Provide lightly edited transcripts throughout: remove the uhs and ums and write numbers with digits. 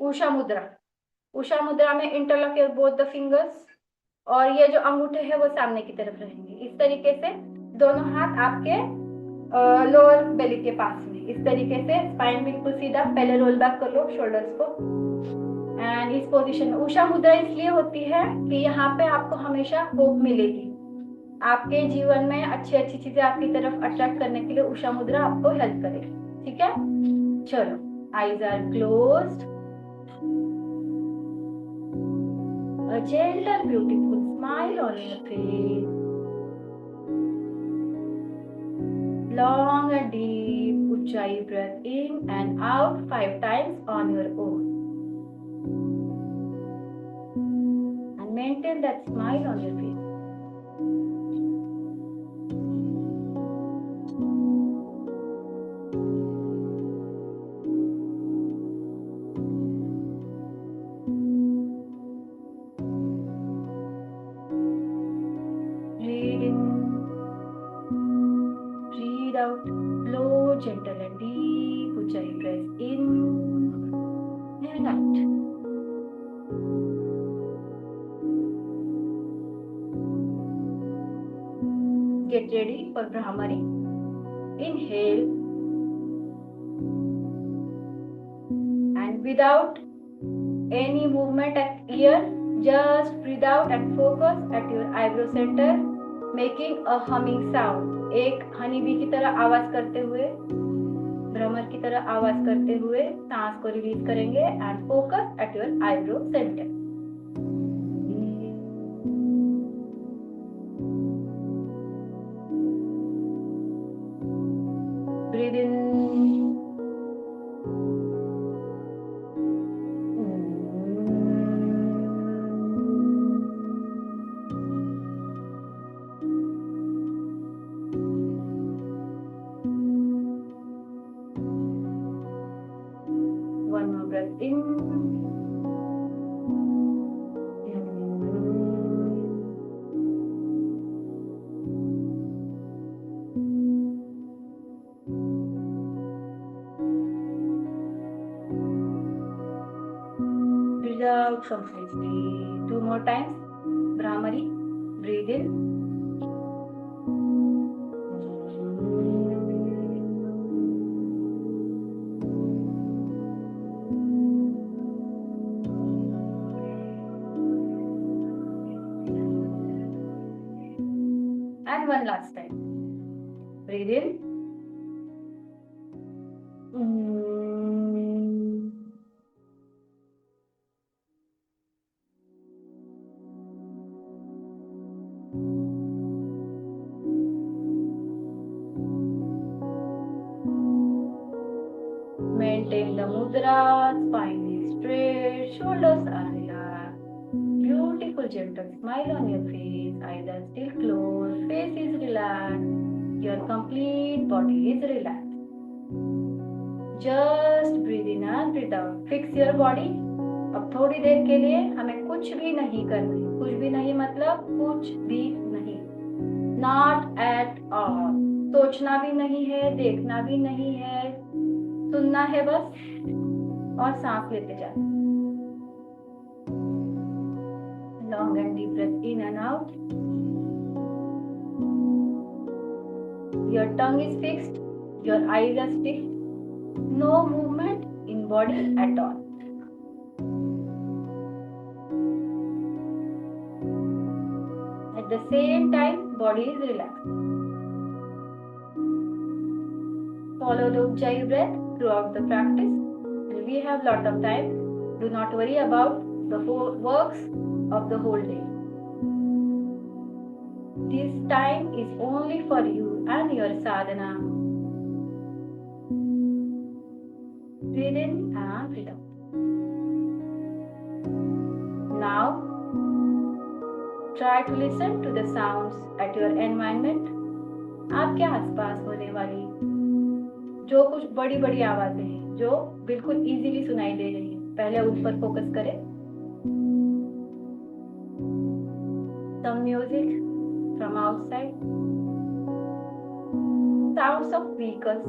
उषा मुद्रा। उषा मुद्रा में interlock your both the fingers और ये जो अंगूठे हैं वो सामने की तरफ रहेंगे। इस तरीके से दोनों हाथ आपके लोअर बेली के पास में, इस तरीके से स्पाइन बिल्कुल सीधा। पहले रोल बैक कर लो शोल्डर्स को एंड इस पोजीशन में। उषा मुद्रा इसलिए होती है कि यहाँ पे आपको हमेशा होप मिलेगी, आपके जीवन में अच्छी अच्छी चीजें आपकी तरफ अट्रैक्ट करने के लिए उषा मुद्रा आपको हेल्प करेगी। ठीक है, चलो, eyes are closed, a gentle beautiful smile on your face, long and deep ujjayi breath in and out 5 times on your own, and maintain that smile on your face. Breathe in, breathe out, slow, gentle and deep ujjayi breath in and out. Get ready for Brahmari. Inhale and without any movement at ear, just breathe out and focus at your eyebrow center, making a humming sound. एक honey bee की तरह आवाज करते हुए, भ्रमर की तरह आवाज करते हुए सांस को रिलीज करेंगे and focus at your eyebrow centre. Breathe in, 1 more breath in, 2 more times. Brahmari, breathe in. And one last time. Breathe in. Maintain the mudra, spine is straight, shoulders are relaxed. Beautiful gentle smile on your face, eyes are still closed, face is relaxed, your complete body is relaxed. Just breathe in and breathe out. Fix your body. अब थोड़ी देर के लिए हमें कुछ भी नहीं करना है। कुछ भी नहीं मतलब कुछ भी नहीं, नॉट एट ऑल। सोचना भी नहीं है, देखना भी नहीं है, सुनना है बस और सांस लेते जाना। Long and deep breath in and out. Your tongue is fixed, your eyes are fixed, no movement in body at all. At the same time, body is relaxed. Follow the Ujjayi breath throughout the practice, and we have lot of time. Do not worry about the whole works of the whole day. This time is only for you and your sadhana. Breathe in and breathe out. Now, try to listen to the sounds at your environment. आपके आसपास होने वाली जो कुछ बड़ी बड़ी आवाजें हैं जो बिल्कुल इजीली सुनाई दे रही हैं, पहले उन पर फोकस करें. Some music from outside, sounds of vehicles,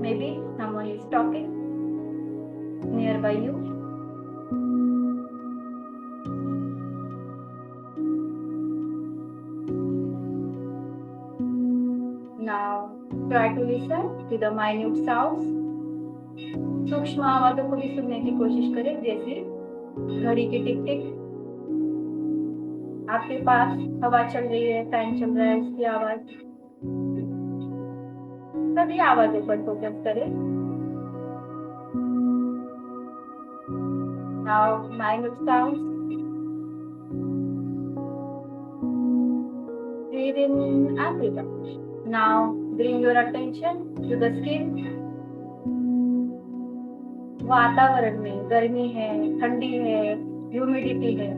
maybe someone is talking nearby you. try to listen to the minute sounds. सूक्ष्म आवाजों को भी सुनने की कोशिश करें, जैसे घड़ी की टिक टिक, आपके पास हवा चल रही है, फैन चल रहा है, उसकी आवाज, सभी आवाजों पर फोकस करें. Now minute sounds. Breathe in and breathe out. Now bring your attention to the skin. वातावरण में गर्मी है, ठंडी है, ह्यूमिडिटी है,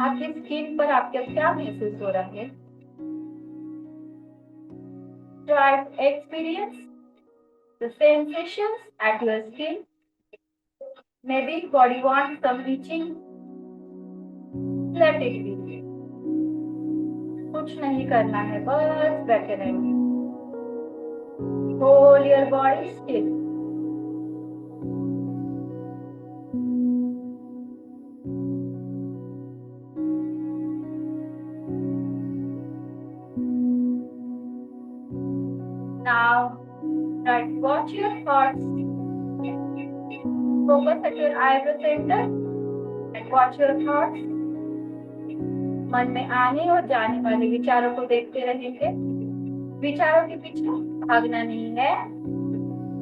आपकी स्किन पर आपके क्या महसूस हो रहा है? Try to experience the sensations at your skin. Maybe body wants some itching. Let it be. कुछ नहीं करना है, बस बैठे रहेंगे. Hold your body still. Now, try to watch your thoughts. Focus at your eyebrow center and watch your thoughts. मन में आने और जाने वाले विचारों को देखते रहेंगे. विचारों के पीछे भागना नहीं है.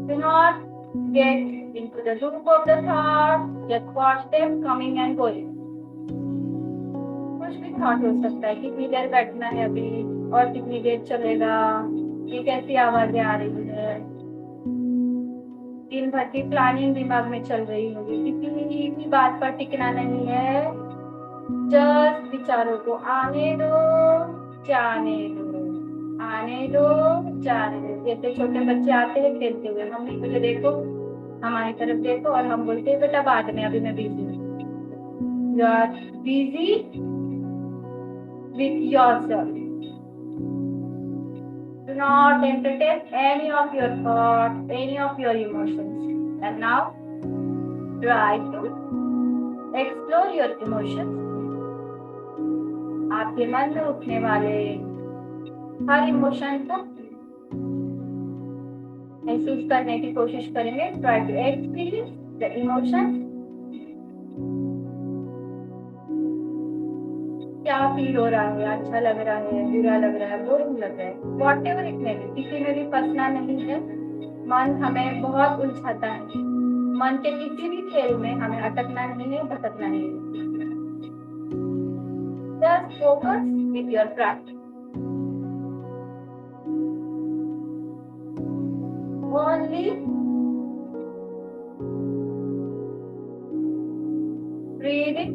Do not get into the loop of the thought. Just watch them coming and going. कुछ भी थॉट हो सकता है, कितनी देर बैठना है अभी और कितनी देर चलेगा, ये कैसी आवाजें आ रही है, दिन भर की प्लानिंग दिमाग में चल रही होगी. किसी भी बात पर टिकना नहीं है. जस्ट विचारों को आने दो, जाने दो, आने दो, जाने दो. जैसे छोटे बच्चे आते हैं खेलते हुए, मम्मी मुझे देखो, हमारी तरफ देखो, और हम बोलते हैं बेटा बाद में, अभी मैं बिजी हूँ. You are busy with yourself. Do not entertain any of your thoughts, any of your emotions. And now, try to explore your emotions. आपके मन में उठने वाले हर इमोशन को महसूस करने की कोशिश करेंगे. Try to experience the emotions. क्या फील हो रहा है, अच्छा लग रहा है, बुरा लग रहा है, बोरिंग लग रहा है, whatever it may be. किसी में भी फंसना नहीं है. मन हमें बहुत उलझाता है. मन के किसी भी खेल में हमें अटकना नहीं है, भटकना नहीं है. Just focus with your practice. Only breathe in.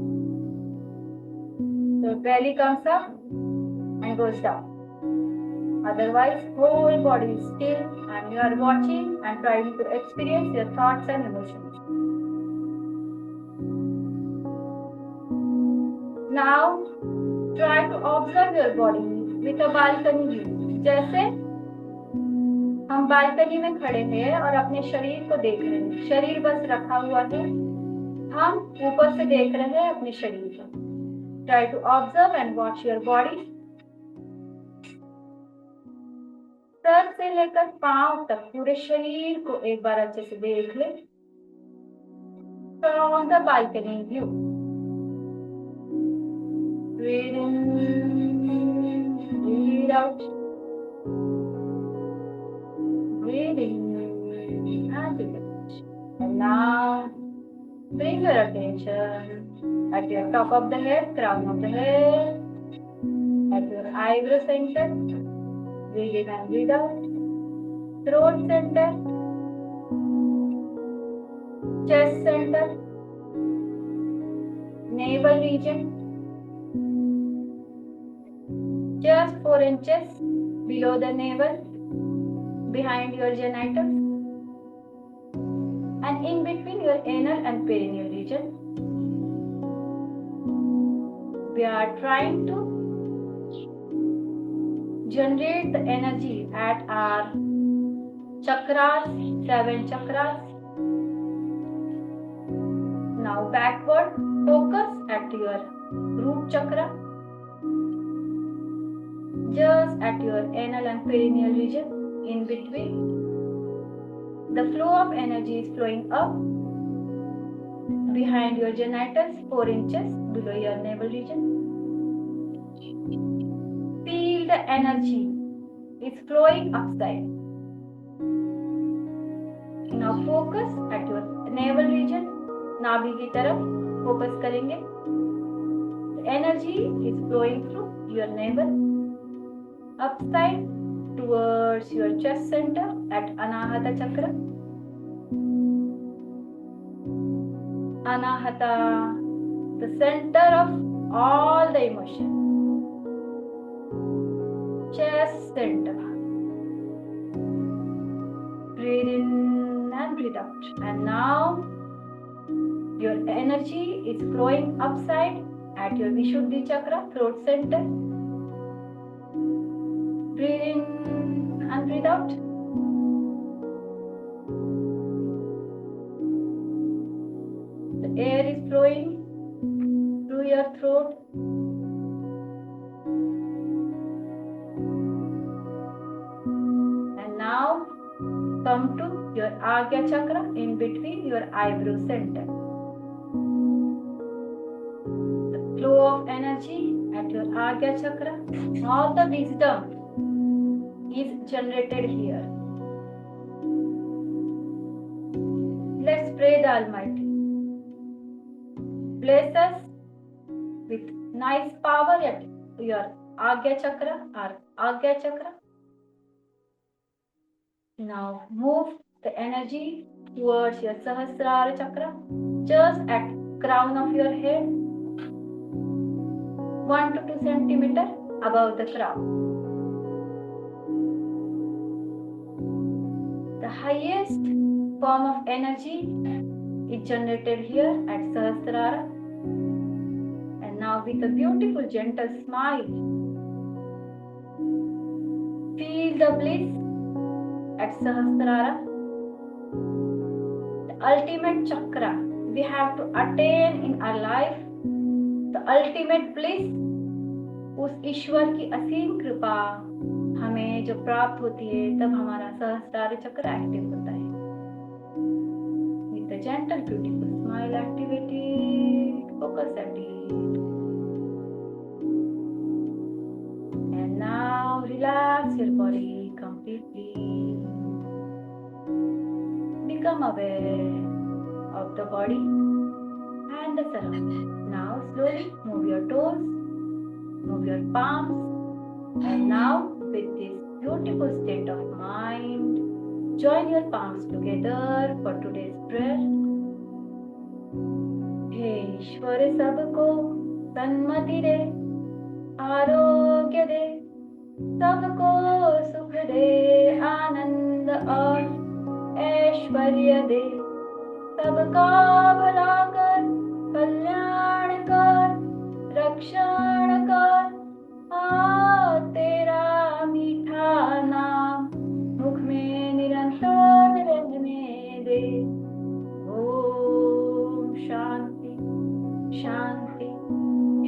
The belly comes up and goes down. Otherwise, whole body is still and you are watching and trying to experience your thoughts and emotions. Now, try to observe your body with a balcony view. जैसे हम balcony में खड़े हैं और अपने शरीर को देख रहे हैं. शरीर बस रखा हुआ है, हम ऊपर से देख रहे हैं अपने शरीर को. Try to observe and watch your body. Sir से लेकर पांव तक पूरे शरीर को एक बार अच्छे से देख ले. From the balcony view. Breathe in, breathe out. Breathe in and breathe out. And now bring your attention at your top of the head, crown of the head, at your eyebrow center. Breathe in and breathe out. Throat center, chest center, navel region, just 4 inches below the navel, behind your genitals, and in between your anal and perineal region. We are trying to generate the energy at our chakras, 7 chakras. Now backward, focus at your root chakra, just at your anal and perineal region. in between. The flow of energy is flowing up behind your genitals, 4 inches below your navel region. Feel the energy is flowing upside. Now focus at your navel region. नाभि की तरफ focus करेंगे. The energy is flowing through your navel upside towards your chest center at Anahata Chakra. Anahata, the center of all the emotion. Chest center. Breathe in and breathe out. And now your energy is flowing upside at your Vishuddhi Chakra, throat center. Breathe in and breathe out. The air is flowing through your throat. And now come to your Agya Chakra in between your eyebrow center. The flow of energy at your Agya Chakra, all the wisdom is generated here. Let's pray the Almighty. Bless us with nice power at your Agya Chakra or Agya Chakra. Now move the energy towards your Sahasrara Chakra, just at crown of your head, 1 to 2 centimeter above the crown. The highest form of energy is generated here at Sahasrara. And now with a beautiful gentle smile, feel the bliss at Sahasrara. The ultimate chakra we have to attain in our life, the ultimate bliss, उस ईश्वर की असीम कृपा हमें जो प्राप्त होती है तब हमारा सहस्रार चक्र एक्टिव होता है. With the gentle beautiful smile activated, focus at it. And now relax your body completely. Become aware of the body and the surroundings. Now slowly move your toes, move your palms, and now with this beautiful state of mind, join your palms together for today's prayer. हे ईश्वर सबको सन्मति दे, आरोग्य दे, सबको सुख दे, आनंद और ऐश्वर्य दे, सबका भला कर, कल्याण कर, रक्षण कर, तेरा मीठा नाम मुख में निरंतर रहने दे. ओम शांति शांति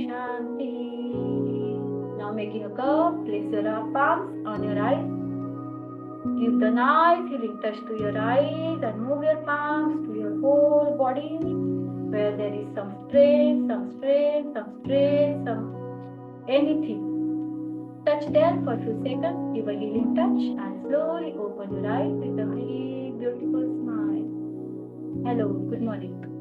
शांति. Now making a curve, place your palms on your eyes. Give the nice healing touch to your eyes and move your palms to your whole body where there is some strain, some anything. Touch there for a few seconds, give a healing touch and slowly open your eyes with a very beautiful smile. Hello, good morning.